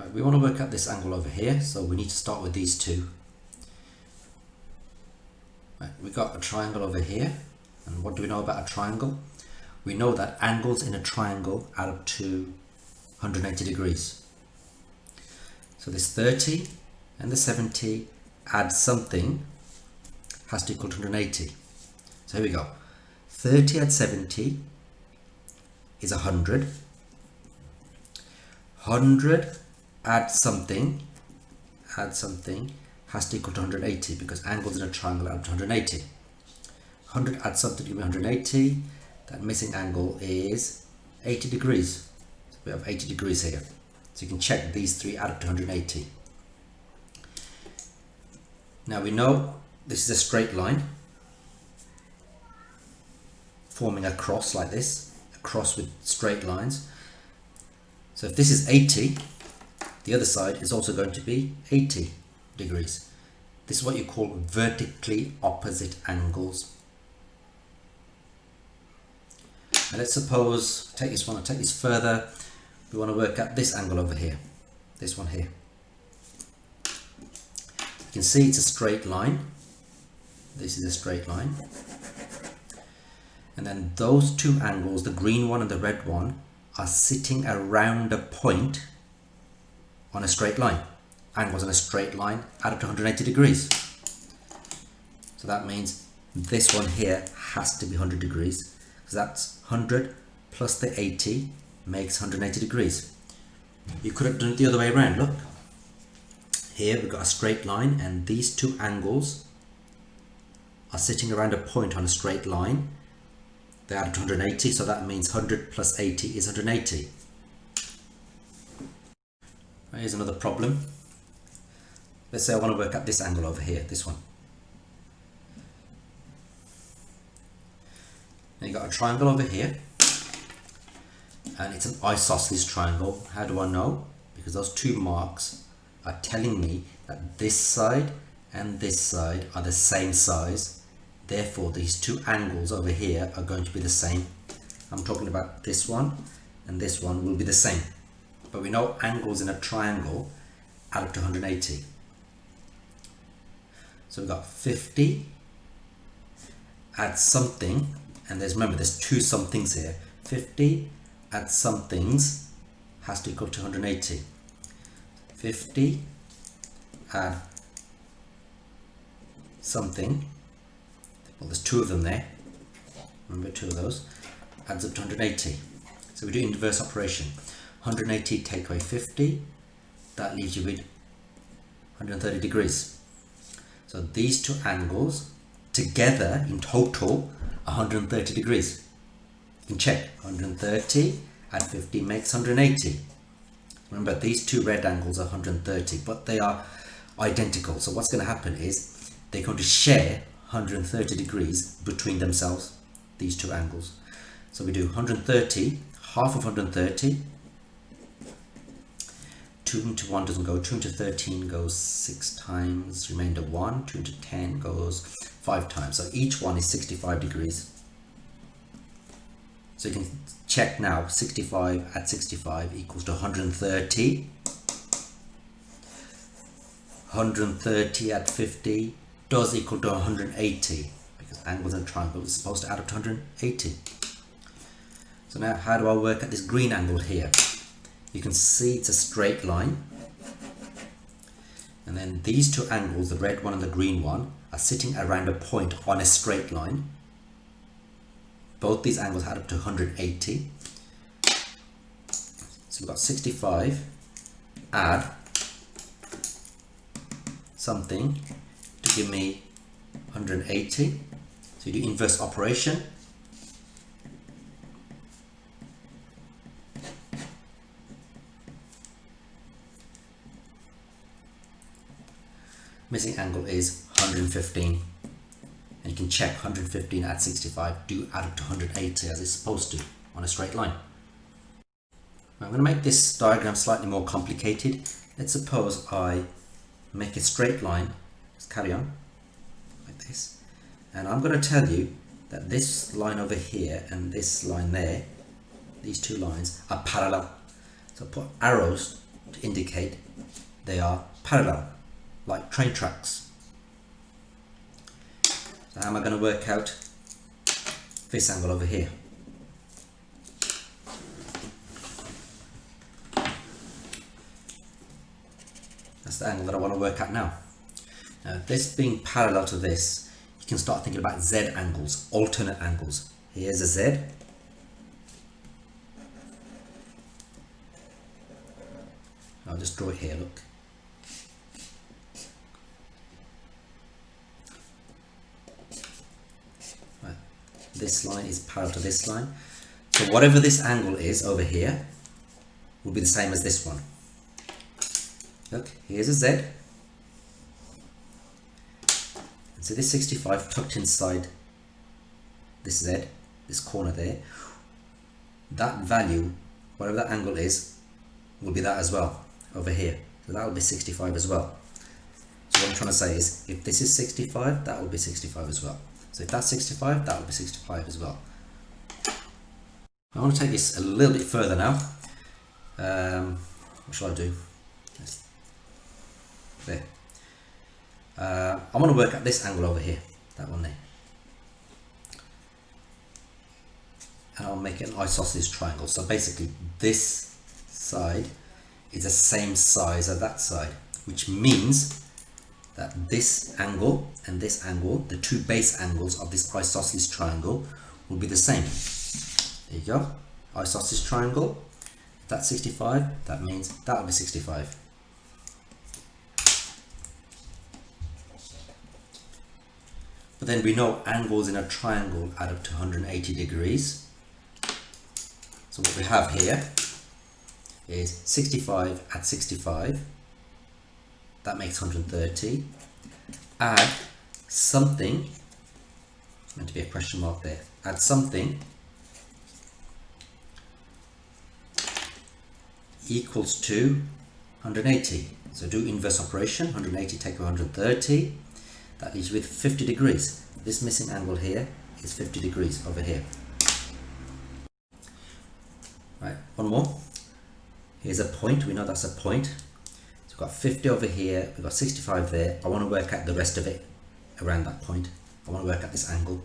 Right, we want to work out this angle over here, so we need to start with these two. Right, we got a triangle over here, and what do we know about a triangle? We know that angles in a triangle add up to 180 degrees. So this 30 and the 70 add something has to equal to 180. So here we go. 30 add 70 is 100. 100 add something has to equal to 180 because angles in a triangle add up to 180. 100 add something to give me 180. That missing angle is 80 degrees. So we have 80 degrees here. So you can check these three add up to 180. Now we know this is a straight line forming a cross like this, a cross with straight lines. So if this is 80, the other side is also going to be 80 degrees. This is what you call vertically opposite angles. Now let's suppose, take this further, we want to work out this angle over here, this one here. You can see it's a straight line. This is a straight line. And then those two angles, the green one and the red one, are sitting around a point on a straight line. Angles on a straight line add up to 180 degrees. So that means this one here has to be 100 degrees. So that's 100 plus the 80 makes 180 degrees. You could have done it the other way around. Look, here we've got a straight line and these two angles are sitting around a point on a straight line. They add up to 180, so that means 100 plus 80 is 180. Here's another problem. Let's say I want to work out this angle over here, this one. Now you've got a triangle over here, and it's an isosceles triangle. How do I know? Because those two marks are telling me that this side and this side are the same size. Therefore, these two angles over here are going to be the same. I'm talking about this one and this one will be the same. But we know angles in a triangle add up to 180. So we've got 50 add something, and remember there's two somethings here. 50 add somethings has to equal to 180. 50 add something, well there's two of them there, remember two of those, adds up to 180. So we do inverse operation. 180 take away 50, that leaves you with 130 degrees. So these two angles together in total 130 degrees. You can check. 130 add 50 makes 180. Remember these two red angles are 130, but they are identical. So what's going to happen is they're going to share 130 degrees between themselves, these two angles. So we do 130, half of 130, 2 into 1 doesn't go, 2 into 13 goes 6 times, remainder 1, 2 into 10 goes 5 times. So each one is 65 degrees. So you can check now, 65 at 65 equals to 130. 130 at 50 does equal to 180 because angles in a triangle is supposed to add up to 180. So now how do I work at this green angle here? You can see it's a straight line, and then these two angles, the red one and the green one, are sitting around a point on a straight line. Both these angles add up to 180. So we've got 65 add something to give me 180. So you do inverse operation. Missing angle is 115, and you can check 115 at 65 do add up to 180 as it's supposed to on a straight line. I'm going to make this diagram slightly more complicated. Let's suppose I make a straight line, let's carry on like this, and I'm going to tell you that this line over here and this line there, these two lines are parallel. So put arrows to indicate they are parallel, like train tracks. So how am I going to work out this angle over here? That's the angle that I want to work at now. Now, this being parallel to this, you can start thinking about Z angles, alternate angles. Here's a Z. I'll just draw it here, look. Right. This line is parallel to this line. So whatever this angle is over here will be the same as this one. Look, here's a Z. And so this 65 tucked inside this Z, this corner there, that value, whatever that angle is, will be that as well over here. So that will be 65 as well. So what I'm trying to say is, if this is 65, that will be 65 as well. So if that's 65, that will be 65 as well. I want to take this a little bit further now. What shall I do? There. I want to work at this angle over here, that one there. And I'll make it an isosceles triangle. So basically this side is the same size as that side, which means that this angle and this angle, the two base angles of this isosceles triangle, will be the same. There you go, isosceles triangle. If that's 65, that means that will be 65. But then we know angles in a triangle add up to 180 degrees. So what we have here is 65 at 65. That makes 130. Add something, meant to be a question mark there. Add something equals to 180. So do inverse operation, 180 take away 130. That leaves you with 50 degrees. This missing angle here is 50 degrees over here. Right, one more. Here's a point, we know that's a point. So we've got 50 over here, we've got 65 there. I want to work out the rest of it around that point. I want to work out this angle.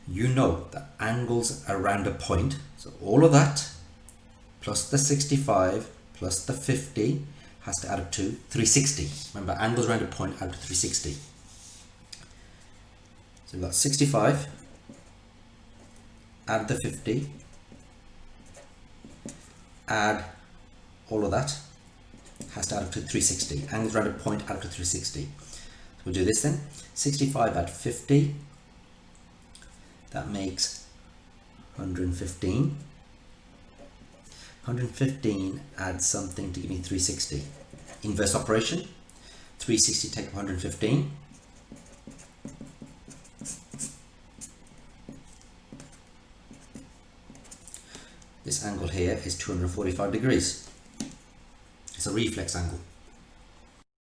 You know that angles around a point, so all of that plus the 65 plus the 50 has to add up to 360. Remember, angles around a point add up to 360. So we've got 65, add the 50, add all of that, has to add up to 360. Angles around a point add up to 360. So we'll do this then. 65 add 50, that makes 115. 115 add something to give me 360. Inverse operation, 360 take 115. This angle here is 245 degrees. It's a reflex angle.